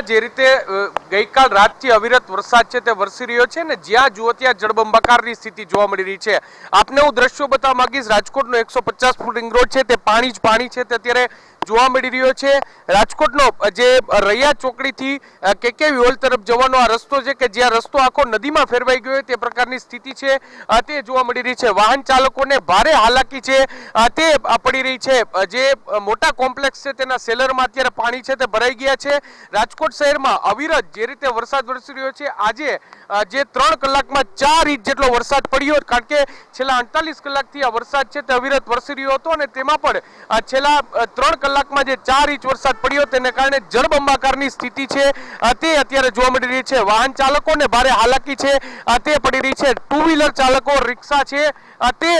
જે રીતે ગઈકાલ રાતથી અવિરત વરસાદ છે તે વરસી રહ્યો છે ને જ્યાં જુઓ ત્યાં જળબંબાકારની સ્થિતિ જોવા મળી રહી છે। આપને હું દ્રશ્યો બતાવવા માંગીશ। રાજકોટનો 150 ફૂટ રિંગ રોડ છે તે પાણી જ પાણી છે તે અત્યારે જોવા મળી રહ્યો છે। રાજકોટનો જે રૈયા ચોકડીથી કેકેવી હોલ તરફ જવાનો આ રસ્તો છે કે જ્યાં રસ્તો આખો નદીમાં ફેરવાઈ ગયો તે પ્રકારની સ્થિતિ છે તે જોવા મળી રહી છે। વાહન ચાલકોને ભારે હાલાકી છે તે પડી રહી છે। જે મોટા કોમ્પ્લેક્સ છે તેના સેલરમાં અત્યારે પાણી છે તે ભરાઈ ગયા છે। રાજકોટ શહેરમાં અવિરત જે રીતે વરસાદ વરસી રહ્યો છે આજે જે 3 કલાકમાં 4 ઇંચ જેટલો વરસાદ પડ્યો, કારણ કે છેલ્લા 48 કલાકથી આ વરસાદ છે તે અવિરત વરસી રહ્યો હતો અને તેમાં પણ છેલ્લા 3 કલાકમાં જે 4 ઇંચ વરસાદ પડ્યો તેને કારણે જળબંબાકારની સ્થિતિ છે તે અત્યારે જોવા મળી રહી છે। વાહન ચાલકોને ભારે હાલાકી છે તે પડી રહી છે। ટુ વ્હીલર ચાલકો, રિક્ષા છે તે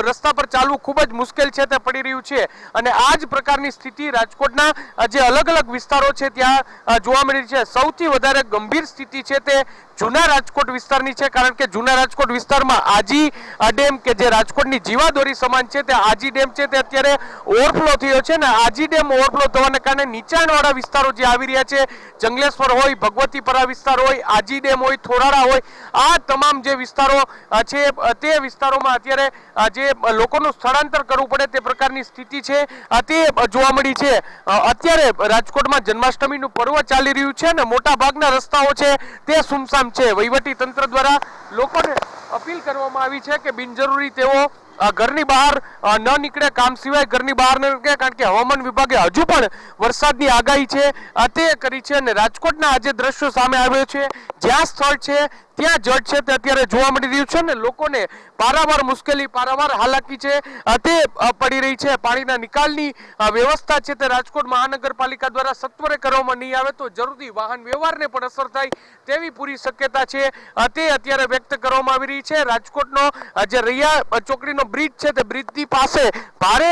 રસ્તા પર ચાલવું ખૂબ જ મુશ્કેલ છે તે પડી રહ્યું છે અને આ જ પ્રકારની સ્થિતિ રાજકોટના જે અલગ અલગ વિસ્તારો છે ત્યાં જોવા મળી રહી છે। સૌથી વધારે ગંભીર સ્થિતિ છે તે જૂના રાજકોટ વિસ્તારની છે, કારણ કે જૂના રાજકોટ વિસ્તારમાં આજી ડેમ કે જે રાજકોટની જીવાદોરી સમાન છે તે આજી ડેમ છે તે અત્યારે ઓવરફ્લો થયો છે ને આજી ડેમ ઓવરફ્લો થવાને કારણે નીચાણવાળા વિસ્તારો જે આવી રહ્યા છે, જંગલેશ્વર હોય, ભગવતીપરા વિસ્તાર હોય, આજી ડેમ હોય, થોરાડા હોય, આ તમામ જે વિસ્તારો છે તે વિસ્તારોમાં અત્યારે જે લોકોનું સ્થળાંતર કરવું પડે તે પ્રકારની સ્થિતિ છે તે જોવા મળી છે। અત્યારે રાજકોટમાં જન્માષ્ટમીનું પર્વ ચાલી રહ્યું છે ને મોટા ભાગના રસ્તાઓ છે તે સુમસામ છે। વહીવટી તંત્ર દ્વારા લોકોને અપીલ કરવામાં આવી છે કે બિનજરૂરી તેઓ ઘરની બહાર ન નીકળે, કામ સિવાય ઘરની બહાર ન નીકળે, કારણ કે હવામાન વિભાગે હજુ પણ વરસાદની આગાહી છે તે કરી છે અને રાજકોટના આજે દ્રશ્યો સામે આવ્યો છે જ્યાં સ્થળ છે ત્યાં જળ છે તે અત્યારે જોવા મળી રહ્યું છે ને લોકોને પારાવાર મુશ્કેલી, પારાવાર હાલાકી છે તે પડી રહી છે। પાણીના નિકાલની વ્યવસ્થા છે તે રાજકોટ મહાનગરપાલિકા દ્વારા સત્વરે કરવામાં નહીં આવે તો જરૂરી વાહન વ્યવહારને પણ અસર થાય તેવી પૂરી શક્યતા છે તે અત્યારે વ્યક્ત કરવામાં આવી રહી છે। રાજકોટનો જે રૈયા ચોકડીનો બ્રિજ છે તે બ્રિજની પાસે ભારે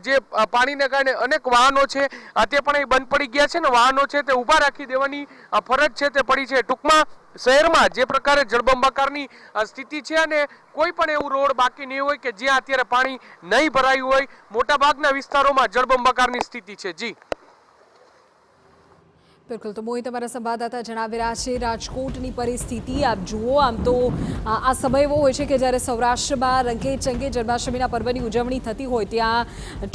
જે પાણીને કારણે અનેક વાહનો છે તે પણ અહીં બંધ પડી ગયા છે ને વાહનો છે તે ઊભા રાખી દેવાની ફરજ છે તે પડી છે। ટૂંકમાં શહેરમાં જે પ્રકારે જળબંબાકારની સ્થિતિ છે અને કોઈ પણ એવું રોડ બાકી નહીં હોય કે જ્યાં અત્યારે પાણી નહીં ભરાયું હોય। મોટાભાગના વિસ્તારોમાં જળબંબાકારની સ્થિતિ છે। જી બિલકુલ, તો મોહિત તમારા સંવાદદાતા જણાવી રહ્યા છે રાજકોટની પરિસ્થિતિ આપ જુઓ। આમ તો આ સમય એવો હોય છે કે જ્યારે સૌરાષ્ટ્રમાં રંગે ચંગે જન્માષ્ટમીના પર્વની ઉજવણી થતી હોય, ત્યાં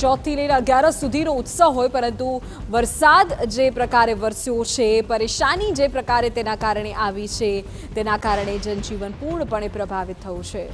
4 થી લઈને 11 સુધીનો ઉત્સવ હોય, પરંતુ વરસાદ જે પ્રકારે વરસ્યો છે, પરેશાની જે પ્રકારે તેના કારણે આવી છે, તેના કારણે જનજીવન પૂર્ણપણે પ્રભાવિત થયું છે।